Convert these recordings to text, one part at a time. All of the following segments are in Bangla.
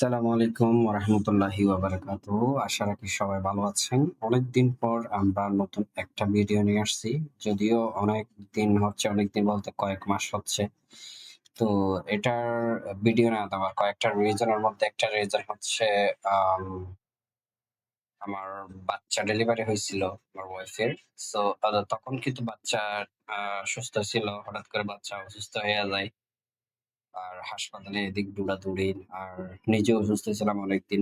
আসসালামু আলাইকুম ওরহমতুল্লাহি ওয়াবারাকাতুহু। আশা রাখি সবাই ভালো আছেন। অনেকদিন পর আমরা নতুন একটা ভিডিও নিয়ে আসছি। যদিও অনেকদিন বলতে কয়েক মাস হচ্ছে। তো এটার ভিডিও না দেওয়ার কয়েকটা রিজনের মধ্যে একটা রিজন হচ্ছে আম আমার বাচ্চা ডেলিভারি হয়েছিল আমার ওয়াইফের। সো তখন কিন্তু বাচ্চা আ সুস্থ ছিল। হঠাৎ করে বাচ্চা অসুস্থ হইয়া যায়। আর হাসপাতালে এদিক দৌড়াদৌড়ি আর নিজেও অসুস্থ ছিলাম অনেকদিন।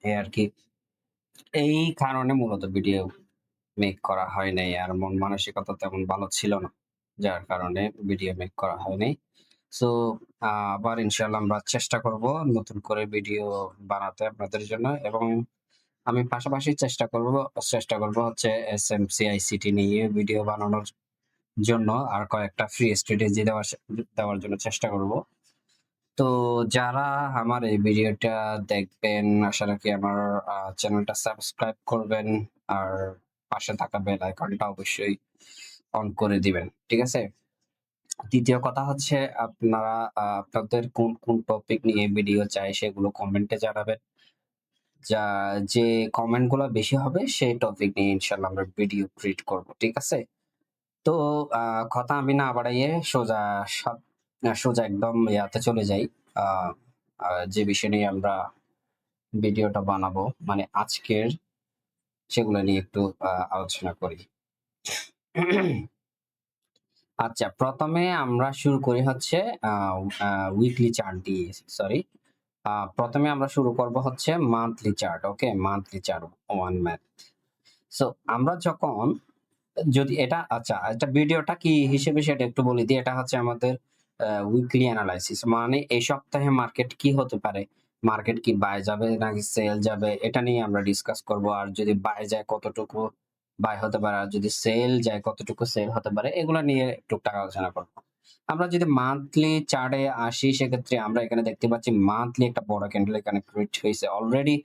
এই আরকি। এই কারণে মূলত ভিডিও মেক করা হয় নাই। আর মন মানসিকতা তেমন ভালো ছিল না। যার কারণে ভিডিও মেক করা হয় নাই। সো আবার ইনশাআল্লাহ আমরা চেষ্টা করব নতুন করে ভিডিও বানাতে আপনাদের জন্য এবং আমি পাশাপাশি চেষ্টা করব হচ্ছে এসএমসি আইসিটি নিয়ে ভিডিও বানানোর জন্য আর কয়েকটা ফ্রি স্ট্র্যাটেজি দেওয়ার জন্য চেষ্টা করব। তো যারা আমার এই ভিডিওটা দেখবেন আশা রাখি আমার চ্যানেলটা সাবস্ক্রাইব করবেন আর পাশে থাকা বেল আইকনটা অবশ্যই অন করে দিবেন। ঠিক আছে? দ্বিতীয় কথা হচ্ছে আপনারা আপনাদের কোন টপিক নিয়ে ভিডিও চাই সেগুলো কমেন্টে জানাবেন। যা যে কমেন্ট গুলা বেশি হবে সেই টপিক নিয়ে ইনশাআল্লাহ আমরা ভিডিও ক্রিয়েট করব। ঠিক আছে? তো কথা আমি না বাড়াইয়ে সোজা একদম ইয়াতে চলে যাই। আ আ যে বিষয় নিয়ে আমরা ভিডিওটা বানাবো মানে আজকের সেগুলো নিয়ে একটু আলোচনা করি। আচ্ছা, ১ম এ আমরা শুরু করি হচ্ছে আ আ উইকলি চার্ট দিয়ে। সরি। ১ম এ আমরা শুরু করব হচ্ছে monthly chart. Okay? Monthly chart 1 math. So আমরা যখন যদি এটা আচ্ছা, এটা ভিডিওটা কি হিসেবে সেটা একটু বলে দিই। এটা হচ্ছে আমাদের উইকলি এনালাইসিস। মানে এই সপ্তাহে মার্কেট কি হতে পারে? মার্কেট কি বায় যাবে নাকি সেল যাবে? এটা নিয়ে আমরা ডিসকাস করব। আর যদি বায় যায় কতটুকু বায় হতে পারে? আর যদি সেল যায় কতটুকু সেল হতে পারে? এগুলা নিয়ে টুকটাক আলোচনা করব। আমরা যদি মান্থলি চার্টে আসি সেক্ষেত্রে আমরা এখানে দেখতে পাচ্ছি মান্থলি একটা বড় ক্যান্ডেল এখানে ক্রিয়েট হইছে। অলরেডি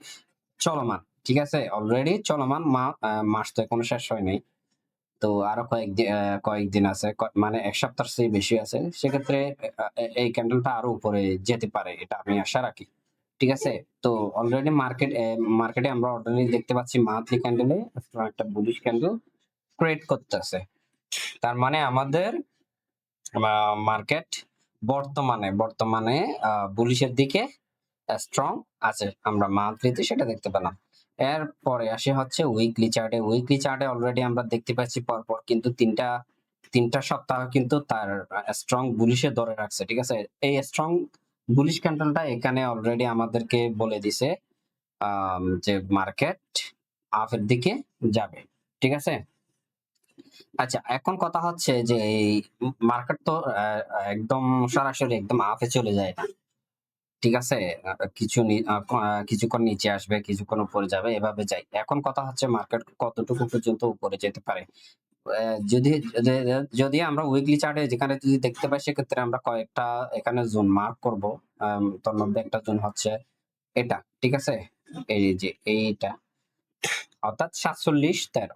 চলমান। ঠিক আছে? অলরেডি চলমান মাস তো এখনো শেষ হয় নাই। তো আরো কয়েকদিন আছে। মানে ১ সপ্তাহের চেয়ে বেশি আছে। সেক্ষেত্রে এই ক্যান্ডেলটা আরো উপরে যেতে পারে। এটা আমি আশা রাখি। ঠিক আছে? তো অলরেডি মার্কেটে আমরা অলরেডি দেখতে পাচ্ছি মান্থলি ক্যান্ডেলে একটা বুলিশ ক্যান্ডেল ক্রিয়েট করতেছে। তার মানে আমাদের মার্কেট বর্তমানে বুলিশের দিকে স্ট্রং আছে। আমরা মান্থলিতে সেটা দেখতে পেলাম। এরপরে আসি হচ্ছে উইকলি চার্টে। উইকলি চার্টে অলরেডি আমরা দেখতে পাচ্ছি পরপর কিন্তু ৩ টা সপ্তাহ কিন্তু তার স্ট্রং বুলিশে ধরে রাখছে। ঠিক আছে? এই স্ট্রং বুলিশ ক্যান্ডেলটা এখানে অলরেডি আমাদেরকে বলে দিছে যে মার্কেট আপের দিকে যাবে। ঠিক আছে? আচ্ছা, এখন কথা হচ্ছে যে এই মার্কেট তো একদম সরাসরি একদম আপে চলে যায় না। ঠিক আছে? আ কিছু নি আ ক আ কিছুক্ষণ নিচে আসবে, কিছুক্ষণ উপরে যাবে, এভাবে যায়। এখন কথা হচ্ছে মার্কেট কতটুকু পর্যন্ত উপরে যেতে পারে। অ্যা যদি যে যে যদি আমরা উইকলি চার্টে যেখানে যদি দেখতে পাই সেক্ষেত্রে আমরা কয়েকটা এখানে জোন মার্ক করব। তার মধ্যে একটা জোন হচ্ছে এটা। ঠিক আছে? এই যে এইটা অর্থাৎ ৪৭-১৩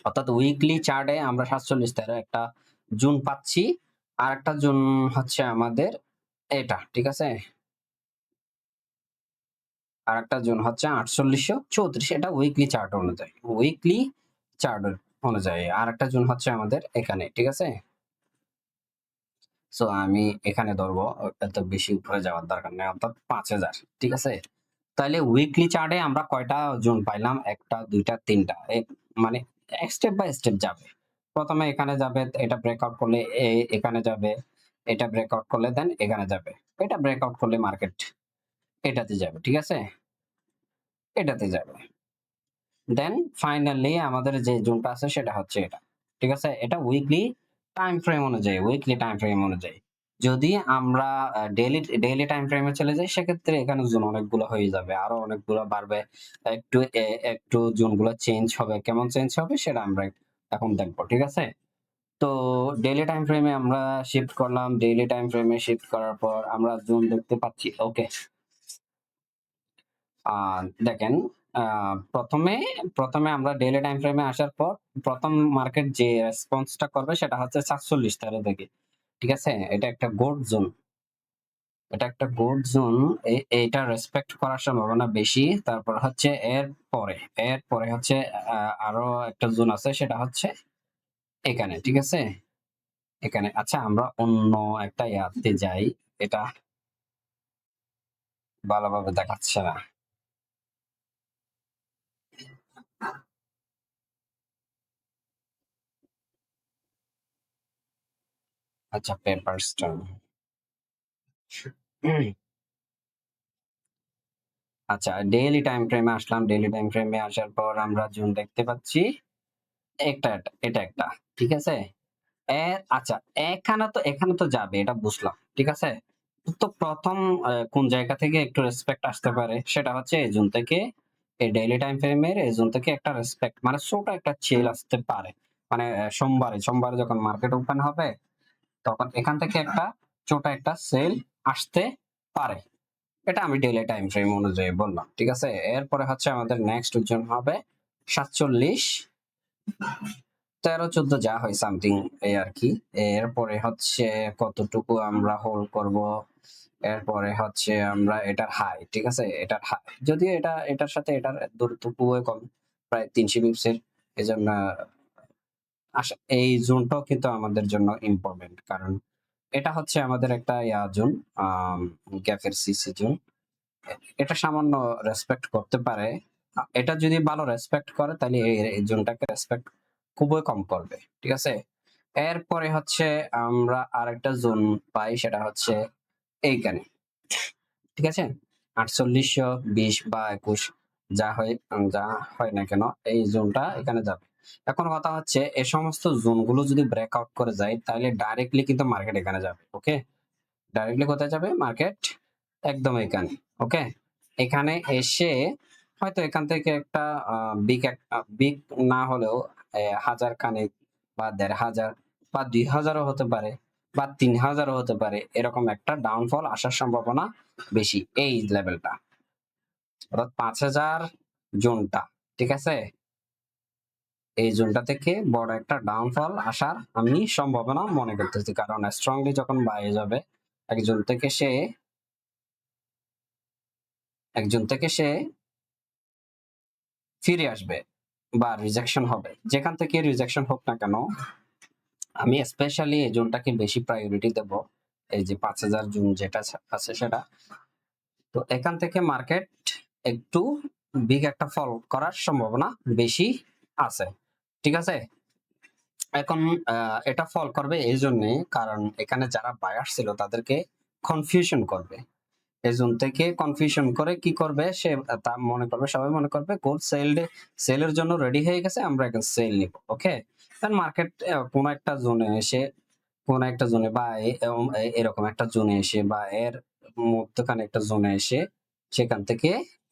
অর্থাৎ উইকলি চার্টে আমরা ৪৭-১৩ একটা জোন পাচ্ছি। আরেকটা জোন হচ্ছে আমাদের এটা। ঠিক আছে? আরেকটা জোন হচ্ছে ৪৮৩৪ এটা উইকলি চার্ট অনুযায়ী। উইকলি চার্ট অনুযায়ী। আরেকটা জোন হচ্ছে আমাদের এখানে। ঠিক আছে? সো আমি এখানে ধরবো। এত বেশি উপরে যাওয়ার দরকার নেই। অর্থাৎ ৫০০০। ঠিক আছে? তাইলে উইকলি চার্টে আমরা কয়টা জোন পাইলাম? ১ টা, ২ টা, ৩ টা। মানে স্টেপ বাই স্টেপ যাবে। ১ম এ এখানে যাবে, এটা ব্রেকআউট করলে এখানে যাবে। এটা ব্রেকআউট করলে দেন এখানে যাবে। এটা ব্রেকআউট করলে মার্কেট এটাতে যাবে। ঠিক আছে? এটাতে যাবে। দেন ফাইনালি আমাদের যে জোনটা আছে সেটা হচ্ছে এটা। ঠিক আছে? এটা উইকলি টাইম ফ্রেম অনুযায়ী। যদি আমরা ডেইলি টাইম ফ্রেমে চলে যাই সেক্ষেত্রে এখানে জোন অনেকগুলো হয়ে যাবে। আরো অনেকগুলো বাড়বে। একটু জোনগুলো চেঞ্জ হবে। কেমন চেঞ্জ হবে সেটা আমরা এখন দেখব। ঠিক আছে? তো ডেইলি টাইম ফ্রেমে আমরা শিফট করলাম। ডেইলি টাইম ফ্রেমে শিফট করার পর আমরা জোন দেখতে পাচ্ছি। ওকে। আ দেখেন আ ১ম এ ১ম এ আমরা ডেইলি টাইম ফ্রেমে আসার পর ১ম মার্কেট যে রেসপন্স টা করবে সেটা হচ্ছে ৪৭ তেরো থেকে। ঠিক আছে? এটা একটা গোল্ড জোন। এটা একটা গুড জোন, এটা রেসপেক্ট করার সম্ভাবনা বেশি। তারপর হচ্ছে এর পরে হচ্ছে আরো একটা জোন আছে, সেটা হচ্ছে এখানে, ঠিক আছে? এখানে আচ্ছা, আমরা অন্য একটা ইয়াতে যাই, এটা ভালোভাবে দেখাচ্ছে না। আচ্ছা, পেপার স্টোন। আচ্ছা, ডেইলি টাইম ফ্রেমে আসলাম। ডেইলি টাইম ফ্রেমে আসার পর আমরা জোন দেখতে পাচ্ছি এটা একটা, ঠিক আছে? আচ্ছা, এখানে তো যাবে, এটা বুঝলাম, ঠিক আছে? তো প্রথম কোন জায়গা থেকে একটু রেসপেক্ট আসতে পারে, সেটা হচ্ছে এই জোন থেকে। এই ডেইলি টাইম ফ্রেমের এই জোন থেকে একটা রেসপেক্ট, মানে ছোট একটা চেল আসতে পারে। মানে সোমবারে যখন মার্কেট ওপেন হবে, তখন এখান থেকে একটা ছোট একটা সেল আসতে পারে। এটা আমি ডেইলি টাইম ফ্রেম অনুযায়ী বললাম, ঠিক আছে? এরপরে হচ্ছে আমাদের নেক্সট জোন হবে 47, 13, 14, যা হয় সামথিং, এই আর কি। এরপরে হচ্ছে কতটুকু আমরা হোল্ড করব। এরপরে হচ্ছে আমরা এটার হাই, ঠিক আছে? এটার হাই, যদিও এটার সাথে এটার দূরত্ব খুবই কম, প্রায় 300 পিপসের। এই জন্য এই জোনটাও কিন্তু আমাদের জন্য ইম্পর্টেন্ট, কারণ এটা হচ্ছে আমাদের একটা জোন, গ্যাপের সিসি জোন। এটা সামান্য রেসপেক্ট করতে পারে। এটা যদি ভালো রেসপেক্ট করে, তাহলে এই জোনটাকে রেসপেক্ট খুবই কম করবে, ঠিক আছে? এরপরে হচ্ছে আমরা আরেকটা জোন পাই, সেটা হচ্ছে এইখানে, ঠিক আছে? 4820 বা 21, যা হয় না কেন, এই জোনটা এখানে যাবে। এখন কথা হচ্ছে, এই সমস্ত জোনগুলো যদি ব্রেকআউট করে যায়, তাহলে ডাইরেক্টলি কিন্তু মার্কেট এখানে যাবে। ওকে, ডাইরেক্টলি কোথায় যাবে মার্কেট? একদম এখানে। ওকে, এখানে এসে হয়তো এখান থেকে একটা বিগ না হলেও 1000 খানেক বা 1500 বা 2000ও হতে পারে, বা 3000ও হতে পারে, এরকম একটা ডাউনফল আসার সম্ভাবনা বেশি এই লেভেলটা, অর্থাৎ 5000 জোনটা, ঠিক আছে? এই জোনটা থেকে বড় একটা ডাউনফল আসার আমি সম্ভাবনা মনে করতেছি, কারণ স্ট্রংলি যখন বাইরে যাবে, একজন থেকে সে একজন থেকে সে ফিরে আসবে বা রিজেকশন হবে। যেখান থেকে রিজেকশন হোক না কেন, আমি স্পেশালি এই জোনটাকে বেশি প্রায়োরিটি দেব। এই যে 5000 জোন যেটা আছে সেটা, তো এখান থেকে মার্কেট একটু বিগ একটা ফল করার সম্ভাবনা বেশি আছে, ঠিক আছে? এখন এটা ফল করবে এই জন্য, কারণ এখানে যারা বায়ার ছিল তাদেরকে কনফিউশন করবে। এই জোন থেকে কনফিউশন করে কি করবে, সে তা মনে করবে, সবাই মনে করবে গোল্ড সেলের জন্য রেডি হয়ে গেছে, আমরা এখন সেল নিব। ওকে, কারণ মার্কেট কোন একটা জোনে এসে, কোন একটা জোনে বা এরকম একটা জোনে এসে, বা এর মধ্যখানে একটা জোনে এসে, সেখান থেকে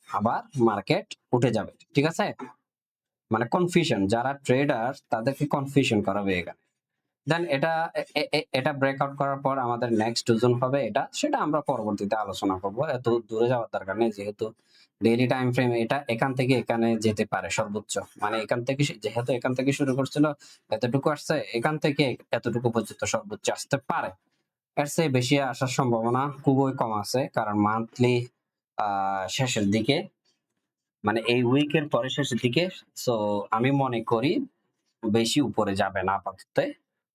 আবার মার্কেট উঠে যাবে, ঠিক আছে? মানে কনফিউশন, যারা ট্রেডার তাদেরকে কনফিউশন করাবে এখানে। দেন এটা ব্রেকআউট করার পর আমাদের নেক্সট জোন হবে এটা, সেটা আমরা পরবর্তীতে আলোচনা করব, এত দূরে যাওয়ার দরকার নেই, যেহেতু ডেইলি টাইম ফ্রেম এটা এখান থেকে এখানে যেতে পারে সর্বোচ্চ। মানে এখান থেকে যেহেতু এখান থেকে শুরু করছিল, এতটুকু আসছে, এখান থেকে এতটুকু পর্যন্ত সর্বোচ্চ আসতে পারে। এর চেয়ে বেশি আসার সম্ভাবনা খুবই কম আছে, কারণ মান্থলি শেষের দিকে, মানে এই উইকের পরে শেষের দিকে। সো আমি মনে করি বেশি উপরে যাবে না আপাতত।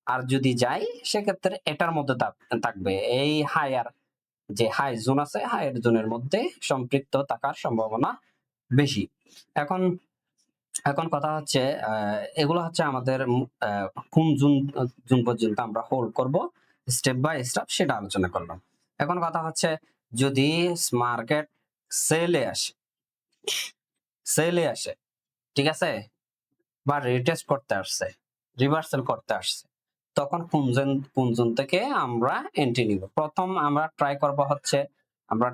আর যদি যাই, সেক্ষেত্রে এটার মধ্যে থাকবে, এই হায়ার যে হাই জোন আছে, হায়ার জোনের মধ্যে সম্পৃক্ত থাকার সম্ভাবনা বেশি। এখন এখন কথা হচ্ছে, এগুলো হচ্ছে আমাদের কোন জুন জুন পর্যন্ত আমরা হোল্ড করব, স্টেপ বাই স্টেপ সেটা আলোচনা করলাম। এখন কথা হচ্ছে, যদি মার্কেট সেলে আসে সেলে আসে ঠিক আছে, বা রিটেস্ট করতে আসছে, রিভার্সাল করতে আসছে, তখন কোন জোন থেকে আমরা এন্ট্রি নিব? প্রথম আমরা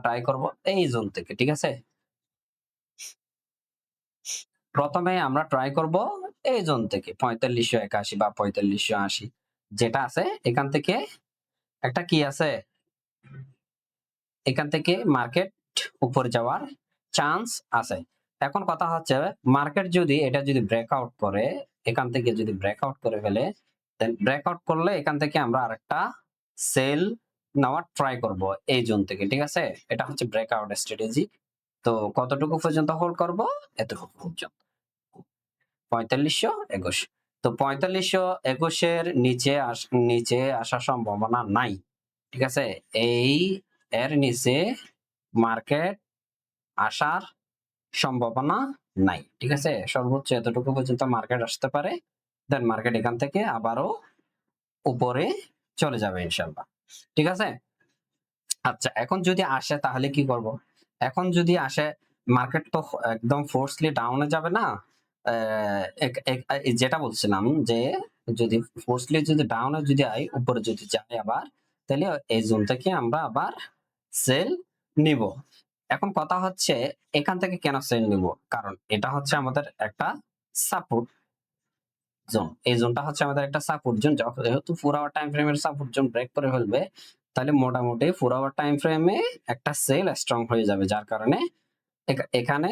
ট্রাই করব এই জোন থেকে, ঠিক আছে? প্রথমে আমরা ট্রাই করব এই জোন থেকে 4581 বা 4580 যেটা আছে, এখান থেকে একটা কি আছে, এখান থেকে মার্কেট উপরে যাওয়ার চান্স আছে। এখন কথা হচ্ছে, মার্কেট যদি ব্রেকআউট করে, এখান থেকে যদি ব্রেকআউট করে ফেলে, দেন ব্রেকআউট করলে এখান থেকে আমরা আরেকটা সেল নেওয়ার ট্রাই করব এই জোন থেকে, ঠিক আছে? এটা হচ্ছে ব্রেকআউট স্ট্র্যাটেজি। তো কতটুকু পর্যন্ত হোল্ড করব? এতটুকু পর্যন্ত। ৪৫২১। তো ৪৫২১ এর নিচে আসার সম্ভাবনা নাই। ঠিক আছে? এর নিচে মার্কেট আসার সম্ভাবনা নাই। ঠিক আছে? সর্বোচ্চ এতটুকু পর্যন্ত মার্কেট আসতে পারে। দেন মার্কেট এখান থেকে আবারও উপরে চলে যাবে ইনশাআল্লাহ। ঠিক আছে? আচ্ছা, এখন যদি আসে তাহলে কি করব? এখন যদি আসে, মার্কেট তো একদম ফোর্সলি ডাউনে যাবে না। যেটা বলছিলাম যে যদি ফোর্সলি যদি ডাউনে যদি উপরে যদি যায় আবার, তাহলে এই জোন থেকে আমরা আবার সেল নিব। এখন কথা হচ্ছে এখান থেকে কেন সেল নিব? কারণ এটা হচ্ছে আমাদের একটা সাপোর্ট জোন। এই জোনটা হচ্ছে আমাদের একটা সাপোর্ট জোন। যেহেতু 4 আওয়ার টাইম ফ্রেমের সাপোর্ট জোন ব্রেক করে ফেলবে, তাহলে মোটামুটি 4 আওয়ার টাইম ফ্রেমে একটা সেল স্ট্রং হয়ে যাবে, যার কারণে এখানে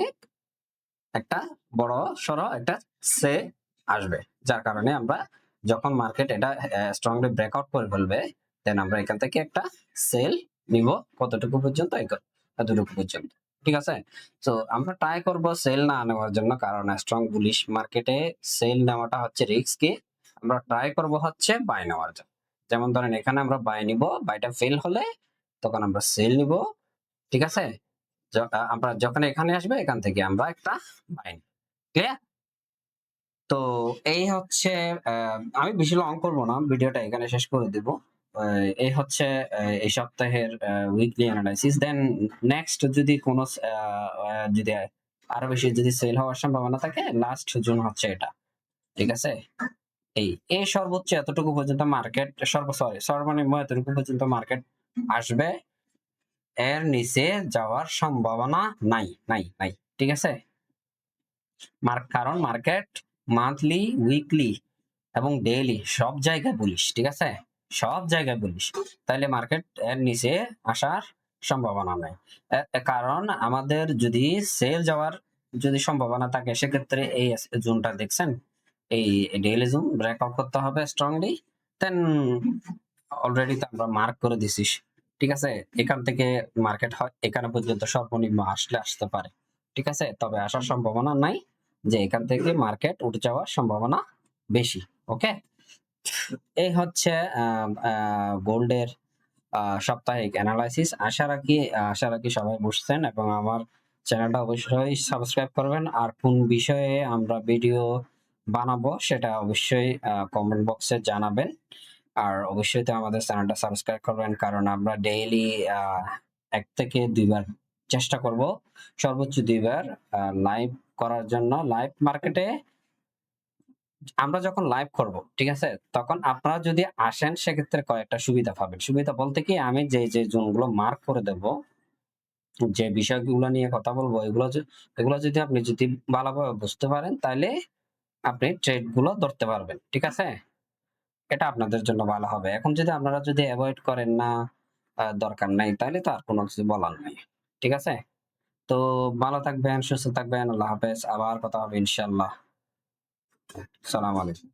একটা বড় সড়ো একটা সে আসবে, যার কারণে আমরা যখন মার্কেট এটা স্ট্রংলি ব্রেকআউট করে ফেলবে, দেন আমরা এখান থেকে একটা সেল নিব। কতটুকু পর্যন্ত? এতটুকু পর্যন্ত। ঠিক আছে? তো আমরা ট্রাই করব সেল না নেওয়ার জন্য, কারণ স্ট্রং বুলিশ মার্কেটে সেল নেওয়াটা হচ্ছে রিস্কি। আমরা ট্রাই করব হচ্ছে বাই নেওয়ার জন্য। যেমন ধরেন এখানে আমরা বাই নিব, বাইটা ফেল হলে তখন আমরা সেল নিব। ঠিক আছে? আমরা যখন এখানে আসবে এখান থেকে আমরা একটা বাই নিব। ক্লিয়ার? তো এই হচ্ছে আমি বেশি লং করব না, ভিডিওটা এখানে শেষ করে দিব। এই হচ্ছে এই সপ্তাহের উইকলি অ্যানালাইসিস। দেন নেক্সট যদি কোনো যদি আরো বেশি যদি সেল হওয়ার সম্ভাবনা থাকে, লাস্ট জোন হচ্ছে এটা। ঠিক আছে? এই সর্বোচ্চ এতটুকু পর্যন্ত মার্কেট সর্বনিম্ন এতটুকু পর্যন্ত মার্কেট আসবে। এর নিচে যাওয়ার সম্ভাবনা নাই নাই নাই। ঠিক আছে? কারণ মার্কেট মান্থলি, উইকলি এবং ডেইলি সব জায়গায় বুলিশ। ঠিক আছে? সব জায়গায় বুলিশ। তাহলে মার্কেট এর নিচে আসার সম্ভাবনা নাই। কারণ আমাদের যদি সেল যাওয়ার যদি সম্ভাবনা থাকে, সেক্ষেত্রে এই জোনটা দেখছেন, এই ডেইলি জোন ব্রেকআউট করতে হবে স্ট্রংলি। দেন অলরেডি তো আমরা মার্ক করে দিছিস। ঠিক আছে? এখান থেকে মার্কেট এখানে পর্যন্ত সর্বনিম্ন আসতে পারে। ঠিক আছে? তবে আসার সম্ভাবনা নাই যে এখান থেকে মার্কেট উঠে যাওয়ার সম্ভাবনা বেশি। ওকে? এই হচ্ছে গোল্ডের সাপ্তাহিক অ্যানালাইসিস। আশা রাখি সবাই বুঝছেন এবং আমার চ্যানেলটা অবশ্যই সাবস্ক্রাইব করবেন। আর কোন বিষয়ে আমরা ভিডিও বানাবো সেটা অবশ্যই কমেন্ট বক্সে জানাবেন। আর অবশ্যই তো আমাদের চ্যানেলটা সাবস্ক্রাইব করবেন, কারণ আমরা ডেইলি 1 থেকে 2 বার চেষ্টা করব, সর্বোচ্চ 2 বার লাইভ করার জন্য। লাইভ মার্কেটে আমরা যখন লাইভ করব, ঠিক আছে, তখন আপনারা যদি আসেন সেক্ষেত্রে কয়েকটা সুবিধা পাবেন। সুবিধা বলতে কি, আমি যে জোনগুলো মার্ক করে দেব, যে বিষয়গুলো নিয়ে কথা বলবো, এগুলো যদি আপনি ভালোভাবে বুঝতে পারেন, তাহলে আপনি ট্রেড গুলো ধরতে পারবেন। ঠিক আছে? এটা আপনাদের জন্য ভালো হবে। এখন যদি আপনারা যদি অ্যাভয়েড করেন না, দরকার নাই, তাহলে তো আর কোনো কিছু বলার নাই। ঠিক আছে? তো ভালো থাকবেন, সুস্থ থাকবেন। আল্লাহ হাফেজ। আবার কথা হবে ইনশাআল্লাহ। সালাম আলাইকুম।